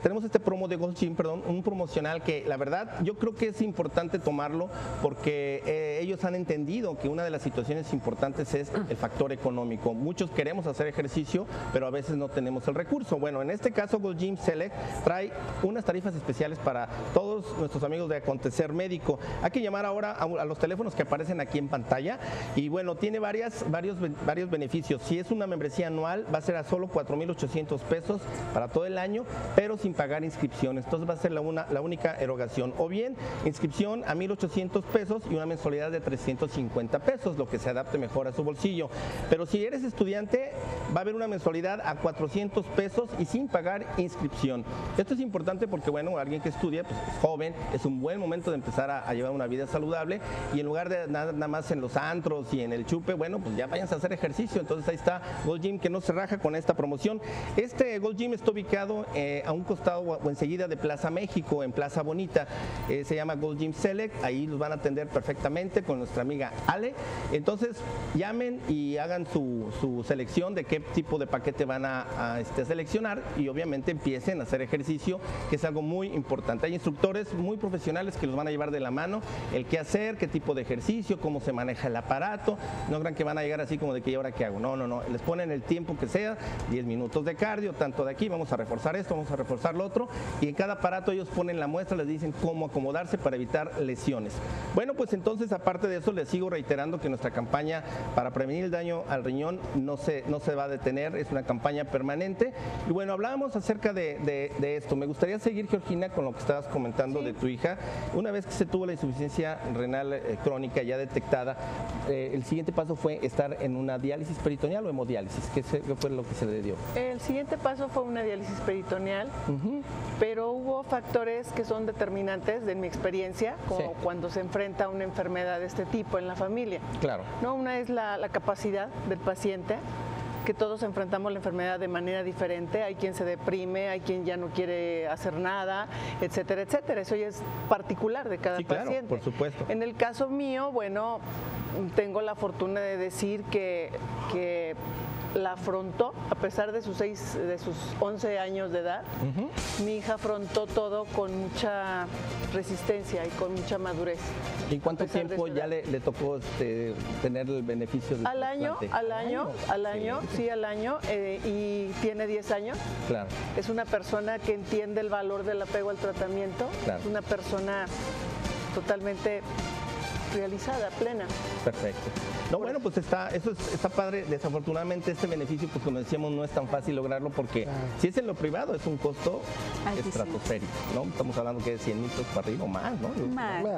tenemos este promo de Gold Gym, un promocional que la verdad yo creo que es importante tomarlo porque ellos han entendido que una de las situaciones importantes es el factor económico. Muchos queremos hacer ejercicio, pero a veces no tenemos el recurso. Bueno, en este caso Gold Gym Select trae unas tarifas especiales para todos nuestros amigos de Acontecer Médico. Hay que llamar ahora a los teléfonos que aparecen aquí en pantalla y bueno, tiene varios beneficios. Si es una membresía anual, va a ser a solo 4,800 pesos para todo el año, pero sin pagar inscripciones. Entonces va a ser la única erogación. O bien, inscripción a 1,800 pesos y una mensualidad de 350 pesos, lo que se adapte mejor a su bolsillo. Pero si eres estudiante, va a haber una mensualidad a 400 pesos y sin pagar inscripción. Esto es importante porque, bueno, alguien que estudia, pues es joven, es un buen momento de empezar a llevar una vida saludable y en lugar de nada más en los antros y en el chupe, bueno, pues ya váyanse a hacer ejercicio. Entonces ahí está Gold Gym, que no se raja con esta promoción. Este Gold Gym está ubicado a un costado o enseguida de Plaza México, en Plaza Bonita. Se llama Gold Gym Select, ahí los van a atender perfectamente con nuestra amiga Ale. Entonces llamen y hagan su selección de qué tipo de paquete van a seleccionar y obviamente empiecen a hacer ejercicio, que es algo muy importante. Hay instructores muy profesionales que los van a llevar de la mano, el qué hacer, qué tipo de ejercicio, cómo se maneja el aparato. No crean que van a llegar así como de que ¿y ahora qué hago? No, les ponen el tiempo que sea, 10 minutos de cardio, tanto de aquí, vamos a reforzar esto, vamos a reforzar lo otro, y en cada aparato ellos ponen la muestra, les dicen cómo acomodarse para evitar lesiones. Bueno, pues entonces, aparte de eso, les sigo reiterando que nuestra campaña para prevenir el daño al riñón no se va a detener, es una campaña permanente. Y bueno, hablábamos acerca de esto. Me gustaría seguir, Georgina, con lo que estabas comentando de tu hija. Una vez que se tuvo la insuficiencia renal crónica ya detectada, el siguiente paso fue estar en una diálisis peritoneal o hemodiálisis. ¿Qué fue lo que se le dio? El siguiente paso fue una diálisis peritoneal, pero hubo factores que son determinantes de mi experiencia, como cuando se enfrenta a una enfermedad de este tipo en la familia. Claro. ¿No? Una es la capacidad del paciente, que todos enfrentamos la enfermedad de manera diferente. Hay quien se deprime, hay quien ya no quiere hacer nada, etcétera, etcétera. Eso ya es particular de cada paciente. Claro, por supuesto. En el caso mío, bueno, tengo la fortuna de decir que la afrontó, a pesar de sus 11 años de edad. Mi hija afrontó todo con mucha resistencia y con mucha madurez. ¿Y en cuánto tiempo ya le tocó tener el beneficio del trasplante? Al año, y tiene 10 años. Claro. Es una persona que entiende el valor del apego al tratamiento. Claro. Es una persona totalmente realizada, plena. Perfecto. No, bueno, pues eso está padre. Desafortunadamente este beneficio, pues como decíamos, no es tan fácil lograrlo porque si es en lo privado es un costo estratosférico, ¿no? Estamos hablando que de 100,000 pesos para arriba o más, ¿no?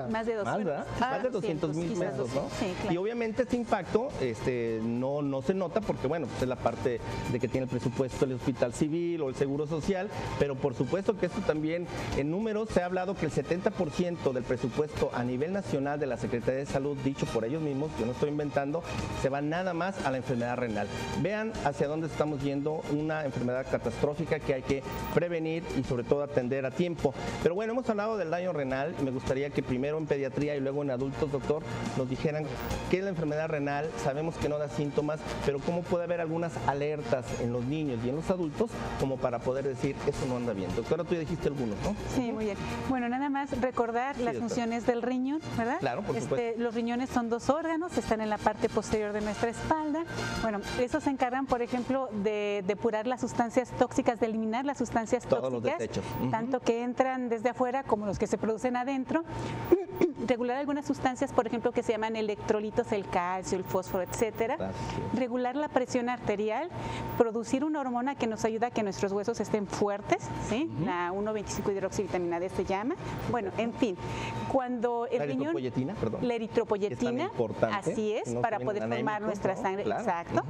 Más de 200. Más de 200,000 pesos, ¿no? Sí, claro. Y obviamente este impacto no se nota porque, bueno, pues es la parte de que tiene el presupuesto el Hospital Civil o el Seguro Social, pero por supuesto que esto también, en números, se ha hablado que el 70% del presupuesto a nivel nacional de la Secretaría de Salud, dicho por ellos mismos, yo no estoy inventando, se va nada más a la enfermedad renal. Vean hacia dónde estamos yendo, una enfermedad catastrófica que hay que prevenir y sobre todo atender a tiempo. Pero bueno, hemos hablado del daño renal y me gustaría que primero en pediatría y luego en adultos, doctor, nos dijeran qué es la enfermedad renal. Sabemos que no da síntomas, pero cómo puede haber algunas alertas en los niños y en los adultos como para poder decir, eso no anda bien. Doctora, tú ya dijiste algunos, ¿no? Sí, muy bien. Bueno, nada más recordar las funciones del riñón, ¿verdad? Claro, por supuesto. Los riñones son 2 órganos, están en la parte posterior de nuestra espalda. Bueno, esos se encargan, por ejemplo, de depurar las sustancias tóxicas, de eliminar las sustancias todos tóxicas, los desechos. Tanto que entran desde afuera como los que se producen adentro. Regular algunas sustancias, por ejemplo, que se llaman electrolitos, el calcio, el fósforo, etcétera. Regular la presión arterial, producir una hormona que nos ayuda a que nuestros huesos estén fuertes, ¿sí? La 1,25-hidroxivitamina D se llama. Bueno, en fin, cuando el riñón... La eritropoyetina, así es, para poder formar nuestra sangre. Claro. Exacto.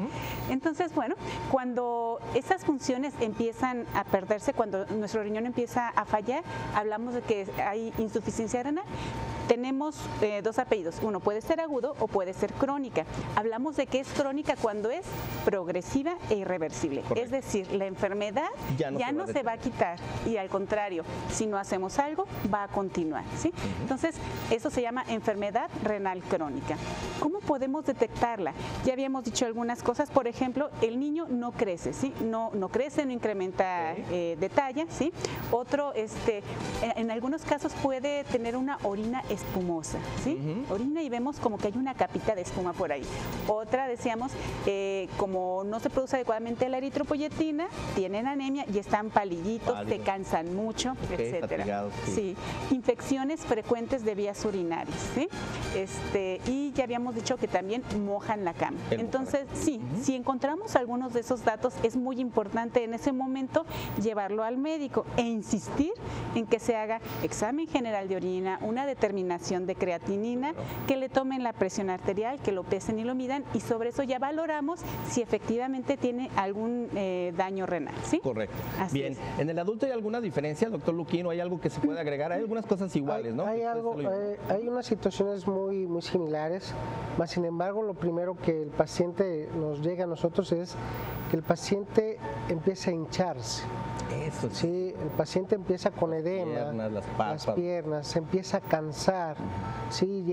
Entonces, bueno, cuando esas funciones empiezan a perderse, cuando nuestro riñón empieza a fallar, hablamos de que hay insuficiencia renal. tenemos dos apellidos. Uno puede ser agudo o puede ser crónica. Hablamos de que es crónica cuando es progresiva e irreversible. Correcto. Es decir, la enfermedad ya no se va a quitar y al contrario, si no hacemos algo, va a continuar, ¿sí? Entonces, eso se llama enfermedad renal crónica. ¿Cómo podemos detectarla? Ya habíamos dicho algunas cosas, por ejemplo, el niño no crece, ¿sí? No crece, no incrementa de talla, ¿sí? Otro, en algunos casos puede tener una orina espumosa, ¿sí? Orina y vemos como que hay una capita de espuma por ahí. Otra, decíamos, como no se produce adecuadamente la eritropoyetina, tienen anemia y están palillitos, se cansan mucho, etcétera. Sí. Infecciones frecuentes de vías urinarias, ¿sí? Y ya habíamos dicho que también mojan la cama. Entonces, sí, si encontramos algunos de esos datos, es muy importante en ese momento llevarlo al médico e insistir en que se haga examen general de orina, una determinación de creatinina, que le tomen la presión arterial, que lo pesen y lo midan, y sobre eso ya valoramos si efectivamente tiene algún daño renal, ¿sí? Correcto. Así Bien, es. ¿en el adulto hay alguna diferencia, doctor Luquín, o hay algo que se puede agregar? Hay algunas cosas iguales, ¿no? Hay unas situaciones muy similares, más sin embargo, lo primero que el paciente nos llega a nosotros es que el paciente empieza a hincharse. Eso Sí, el paciente empieza con edema, las piernas, se empieza a cansar, sí,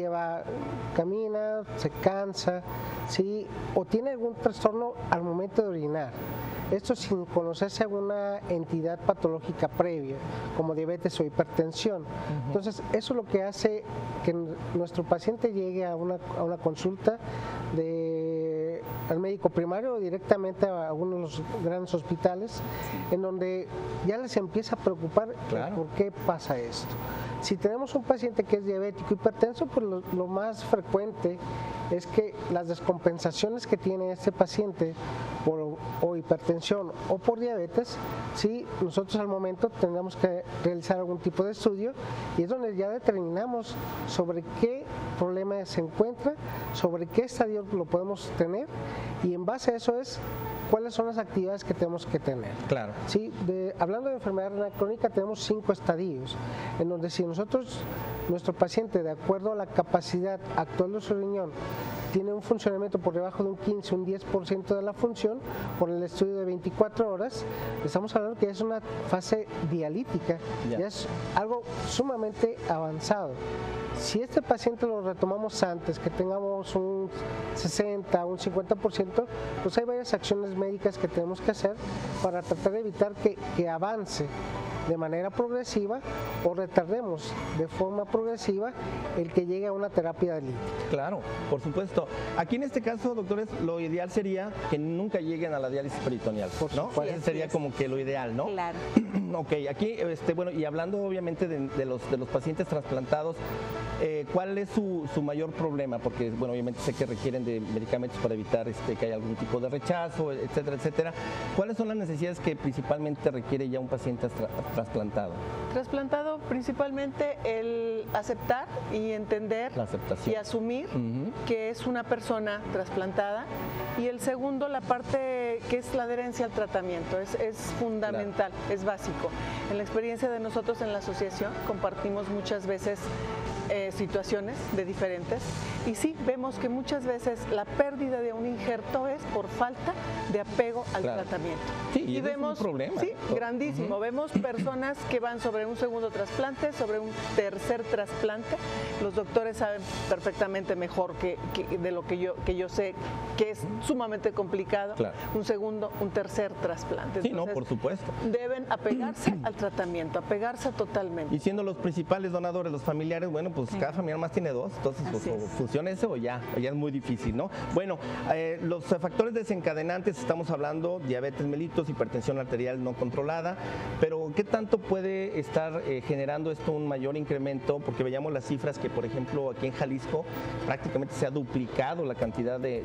camina, se cansa, sí, o tiene algún trastorno al momento de orinar. Esto sin conocerse alguna entidad patológica previa, como diabetes o hipertensión. Entonces, eso es lo que hace que nuestro paciente llegue a una consulta al médico primario o directamente a uno de los grandes hospitales, en donde ya les empieza a preocupar por qué pasa esto. Si tenemos un paciente que es diabético hipertenso, pues lo más frecuente es que las descompensaciones que tiene este paciente por hipertensión o por diabetes, sí, nosotros al momento tendremos que realizar algún tipo de estudio y es donde ya determinamos sobre qué problema se encuentra, sobre qué estadio lo podemos tener y en base a eso es cuáles son las actividades que tenemos que tener. Claro. Sí, hablando de enfermedad renal crónica tenemos 5 estadios, en donde si nuestro paciente, de acuerdo a la capacidad actual de su riñón, tiene un funcionamiento por debajo de un 15, un 10% de la función, por el estudio de 24 horas, estamos hablando que es una fase dialítica, ya es algo sumamente avanzado. Si este paciente lo retomamos antes, que tengamos un 60, un 50%, pues hay varias acciones médicas que tenemos que hacer para tratar de evitar que avance de manera progresiva o retardemos de forma progresiva el que llegue a una terapia dialítica. Claro, por supuesto. Aquí en este caso, doctores, lo ideal sería que nunca lleguen a la diálisis peritoneal, ¿no? Sí, ese sería como que lo ideal, ¿no? Claro. Ok, aquí, bueno, y hablando obviamente de los pacientes trasplantados, ¿cuál es su mayor problema? Porque, bueno, obviamente sé que requieren de medicamentos para evitar que haya algún tipo de rechazo, etcétera, etcétera. ¿Cuáles son las necesidades que principalmente requiere ya un paciente trasplantado? Trasplantado, principalmente el aceptar y entender y asumir que es una persona trasplantada. Y el segundo, la parte que es la adherencia al tratamiento, es fundamental, es básico. En la experiencia de nosotros en la asociación compartimos muchas veces situaciones de diferentes y sí, vemos que muchas veces la pérdida de un injerto es por falta de apego al tratamiento. Sí, y vemos es un problema. Sí, grandísimo. Vemos personas que van sobre un segundo trasplante, sobre un tercer trasplante. Los doctores saben perfectamente mejor de lo que yo sé, que es sumamente complicado. Un segundo, un tercer trasplante. Sí, entonces, no, por supuesto. Deben apegarse al tratamiento, apegarse totalmente. Y siendo los principales donadores los familiares, bueno, pues cada familiar más tiene 2, entonces pues, o funciona ese o ya es muy difícil, ¿no? Bueno, los factores desencadenantes, estamos hablando diabetes mellitus, hipertensión arterial no controlada, pero ¿qué tanto puede estar generando esto un mayor incremento? Porque veíamos las cifras que, por ejemplo, aquí en Jalisco prácticamente se ha duplicado la cantidad de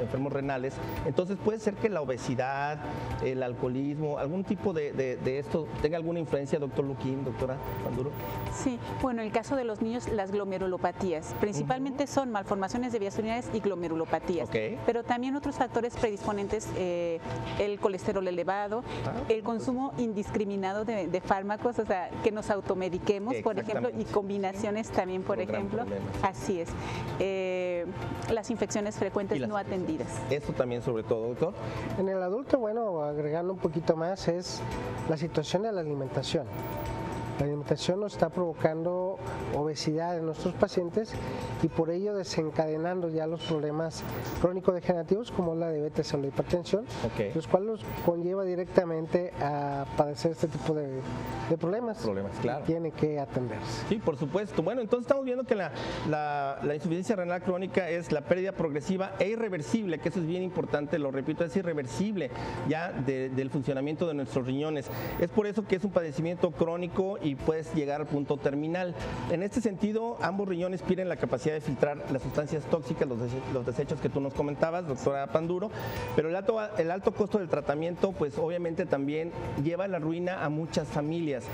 enfermos renales, entonces puede ser que la obesidad, el alcoholismo, algún tipo de esto tenga alguna influencia, doctor Luquín, doctora Panduro. Sí, bueno, en el caso de los niños las glomerulopatías. Principalmente son malformaciones de vías urinarias y glomerulopatías. Pero también otros factores predisponentes, el colesterol elevado, el consumo indiscriminado de fármacos, o sea, que nos automediquemos, por ejemplo, y combinaciones también, por ejemplo. Así es. Las infecciones frecuentes no atendidas. Eso también sobre todo, doctor. En el adulto, bueno, agregando un poquito más, es la situación de la alimentación. La alimentación nos está provocando obesidad en nuestros pacientes y por ello desencadenando ya los problemas crónico-degenerativos como la diabetes o la hipertensión, los cuales los conlleva directamente a padecer este tipo de problemas. Claro. Tienen que atenderse. Sí, por supuesto. Bueno, entonces estamos viendo que la insuficiencia renal crónica es la pérdida progresiva e irreversible, que eso es bien importante, lo repito, es irreversible ya del funcionamiento de nuestros riñones. Es por eso que es un padecimiento crónico y puedes llegar al punto terminal. En este sentido, ambos riñones pierden la capacidad de filtrar las sustancias tóxicas, los desechos que tú nos comentabas, doctora Panduro, pero el alto costo del tratamiento, pues obviamente también lleva a la ruina a muchas familias.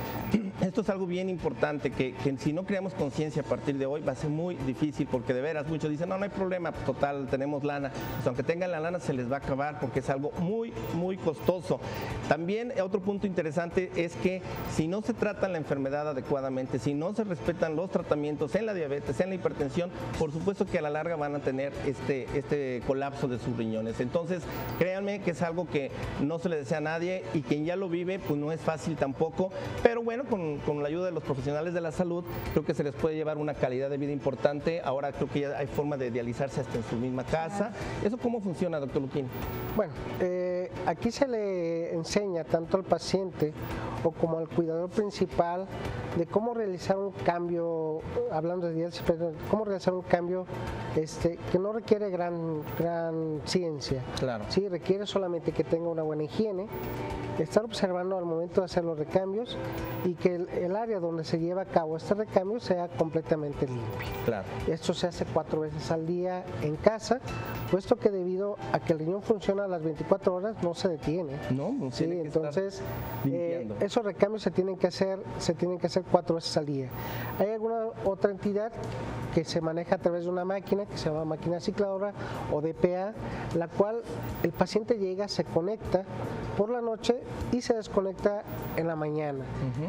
Esto es algo bien importante, que si no creamos conciencia a partir de hoy va a ser muy difícil, porque de veras muchos dicen, no hay problema, pues, total, tenemos lana. Pues aunque tengan la lana se les va a acabar porque es algo muy, muy costoso. También otro punto interesante es que si no se trata la enfermedad adecuadamente, si no se respetan los tratamientos en la diabetes, en la hipertensión, por supuesto que a la larga van a tener este colapso de sus riñones. Entonces, créanme que es algo que no se le desea a nadie y quien ya lo vive, pues no es fácil tampoco, pero bueno, con la ayuda de los profesionales de la salud, creo que se les puede llevar una calidad de vida importante. Ahora creo que ya hay forma de dializarse hasta en su misma casa. ¿Eso cómo funciona, doctor Luquín? Bueno, aquí se le enseña tanto al paciente o como al cuidador principal de cómo realizar un cambio, hablando de diálisis, cómo realizar un cambio que no requiere gran ciencia. Claro. Sí, requiere solamente que tenga una buena higiene, estar observando al momento de hacer los recambios y que el área donde se lleva a cabo este recambio sea completamente limpio. Claro. Esto se hace 4 veces al día en casa, puesto que debido a que el riñón funciona a las 24 horas no se detiene. No, sí, entonces esos recambios se tienen que hacer 4 veces al día. Hay alguna otra entidad que se maneja a través de una máquina que se llama máquina cicladora o DPA, la cual el paciente llega, se conecta por la noche y se desconecta en la mañana.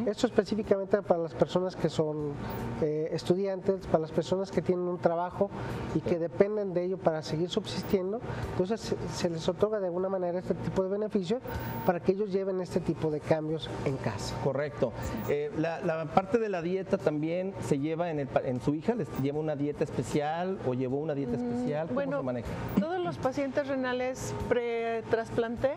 Esto específicamente para las personas que son estudiantes, para las personas que tienen un trabajo y que dependen de ello para seguir subsistiendo. Entonces se les otorga de alguna manera este tipo de beneficio para que ellos lleven este tipo de cambios en casa. Correcto. La parte de la dieta también se lleva en su hija, ¿les lleva una dieta especial o llevó una dieta especial? ¿Cómo se maneja? Todos los pacientes renales pre-trasplante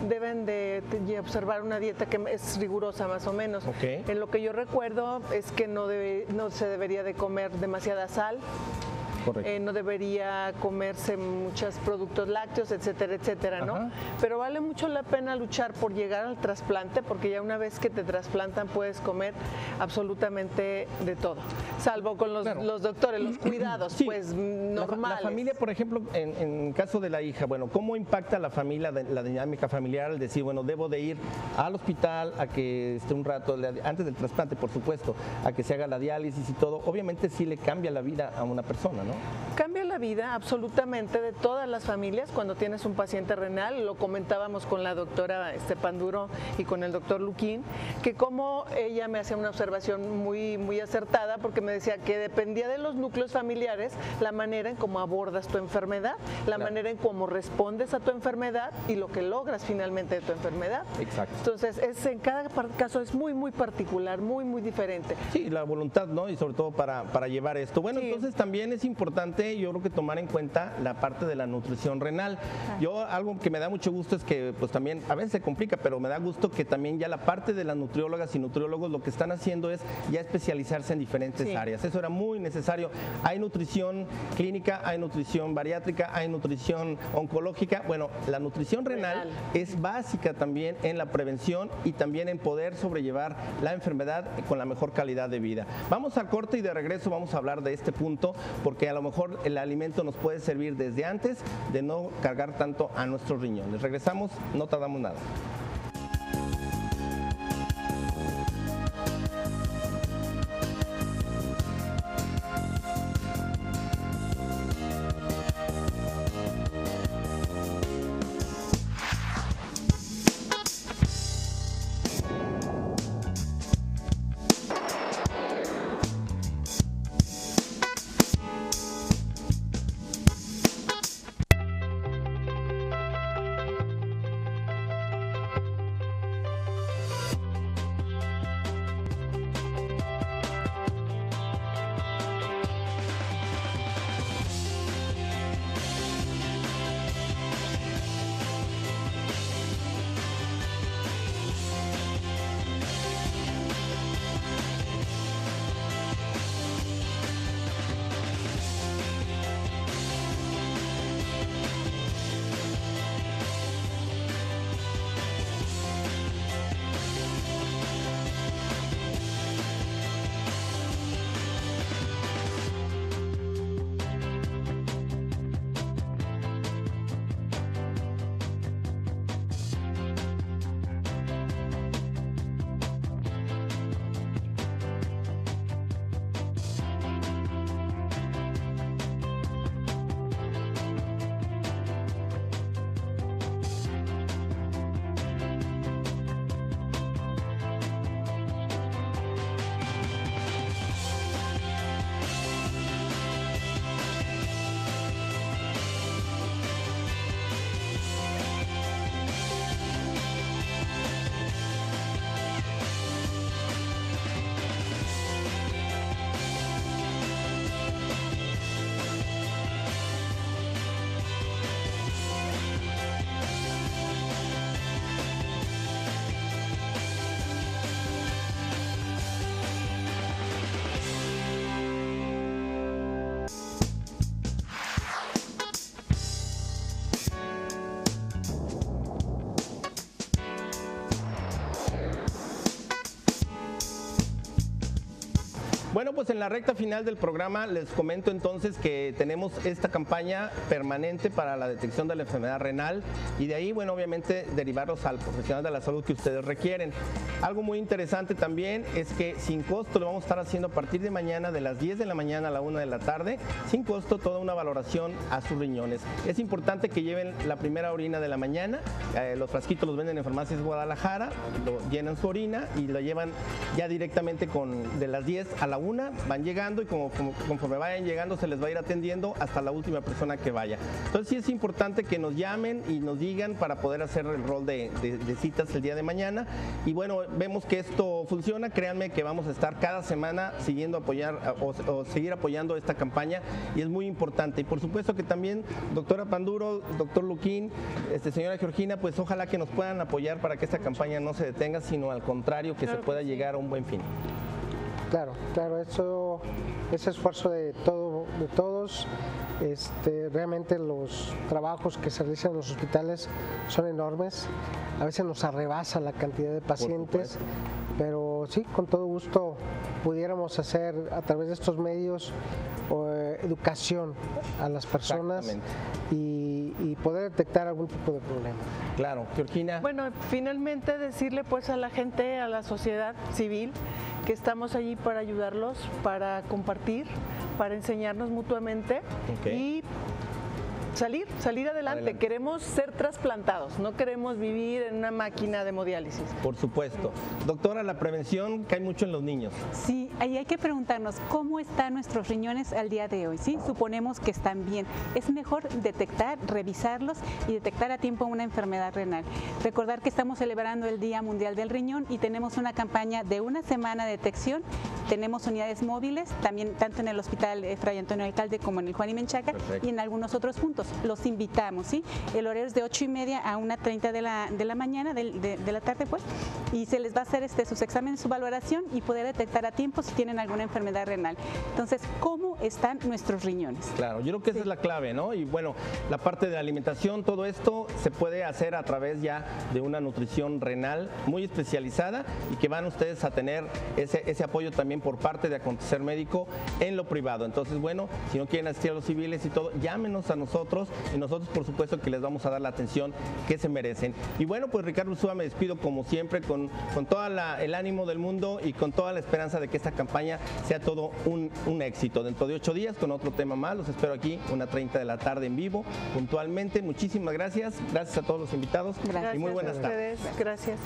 deben de observar una dieta que es rigurosa más o menos. En lo que yo recuerdo es que no se debería de comer demasiada sal. No debería comerse muchos productos lácteos, etcétera, etcétera, ¿no? Pero vale mucho la pena luchar por llegar al trasplante, porque ya una vez que te trasplantan puedes comer absolutamente de todo, salvo con los doctores, los cuidados, pues normales. La familia, por ejemplo, en caso de la hija, bueno, ¿cómo impacta a la familia, la dinámica familiar, al decir, bueno, debo de ir al hospital a que esté un rato, antes del trasplante, por supuesto, a que se haga la diálisis y todo? Obviamente sí le cambia la vida a una persona, ¿no? Cambia la vida absolutamente de todas las familias cuando tienes un paciente renal. Lo comentábamos con la doctora Panduro y con el doctor Luquín, que como ella me hacía una observación muy, muy acertada, porque me decía que dependía de los núcleos familiares la manera en cómo abordas tu enfermedad, la manera en cómo respondes a tu enfermedad y lo que logras finalmente de tu enfermedad. Exacto. Entonces, en cada caso es muy, muy particular, muy, muy diferente. Sí, la voluntad, ¿no? Y sobre todo para llevar esto. Bueno, entonces también es importante, yo creo que tomar en cuenta la parte de la nutrición renal. Yo algo que me da mucho gusto es que pues también a veces se complica, pero me da gusto que también ya la parte de las nutriólogas y nutriólogos lo que están haciendo es ya especializarse en diferentes áreas. Eso era muy necesario. Hay nutrición clínica, hay nutrición bariátrica, hay nutrición oncológica. Bueno, la nutrición renal es básica también en la prevención y también en poder sobrellevar la enfermedad con la mejor calidad de vida. Vamos al corte y de regreso vamos a hablar de este punto, porque a lo mejor el alimento nos puede servir desde antes de no cargar tanto a nuestros riñones. Regresamos, no tardamos nada. pues en la recta final del programa les comento entonces que tenemos esta campaña permanente para la detección de la enfermedad renal y de ahí, bueno, obviamente derivarlos al profesional de la salud que ustedes requieren. Algo muy interesante también es que sin costo lo vamos a estar haciendo a partir de mañana de las 10 de la mañana a la 1 de la tarde, sin costo toda una valoración a sus riñones. Es importante que lleven la primera orina de la mañana, los frasquitos los venden en Farmacias Guadalajara, lo llenan su orina y lo llevan ya directamente de las 10 a la 1, van llegando y conforme vayan llegando se les va a ir atendiendo hasta la última persona que vaya. Entonces sí es importante que nos llamen y nos digan para poder hacer el rol de citas el día de mañana y bueno, vemos que esto funciona, créanme que vamos a estar cada semana siguiendo seguir apoyando esta campaña y es muy importante y por supuesto que también doctora Panduro, doctor Luquín, señora Georgina, pues ojalá que nos puedan apoyar para que esta campaña no se detenga, sino al contrario, que se pueda llegar a un buen fin. Claro, ese esfuerzo de todos, realmente los trabajos que se realizan en los hospitales son enormes, a veces nos arrebasa la cantidad de pacientes, pero sí, con todo gusto pudiéramos hacer a través de estos medios educación a las personas y poder detectar algún tipo de problema. Claro, Georgina. Bueno, finalmente decirle pues a la gente, a la sociedad civil, que estamos allí para ayudarlos, para compartir, para enseñarnos mutuamente y salir adelante. Queremos ser trasplantados, no queremos vivir en una máquina de hemodiálisis. Por supuesto. Doctora, la prevención cae mucho en los niños. Sí, ahí hay que preguntarnos cómo están nuestros riñones al día de hoy, ¿sí? Suponemos que están bien. Es mejor detectar, revisarlos y detectar a tiempo una enfermedad renal. Recordar que estamos celebrando el Día Mundial del Riñón y tenemos una campaña de una semana de detección. Tenemos unidades móviles, también tanto en el Hospital Fray Antonio Alcalde como en el Juan y Menchaca y en algunos otros puntos. Los invitamos, ¿sí? El horario es de 8:30 a 1:30 de la mañana, de la tarde, pues, y se les va a hacer sus exámenes, su valoración y poder detectar a tiempo si tienen alguna enfermedad renal. Entonces, ¿cómo están nuestros riñones? Claro, yo creo que esa es la clave, ¿no? Y bueno, la parte de la alimentación, todo esto se puede hacer a través ya de una nutrición renal muy especializada y que van ustedes a tener ese apoyo también por parte de Acontecer Médico en lo privado. Entonces, bueno, si no quieren asistir a los civiles y todo, llámenos a nosotros y nosotros por supuesto que les vamos a dar la atención que se merecen. Y bueno, pues Ricardo Ursúa, me despido como siempre con todo el ánimo del mundo y con toda la esperanza de que esta campaña sea todo un éxito. Dentro de 8 días con otro tema más, los espero aquí 1:30 de la tarde en vivo, puntualmente. Muchísimas gracias a todos los invitados Gracias y muy buenas tardes. Gracias.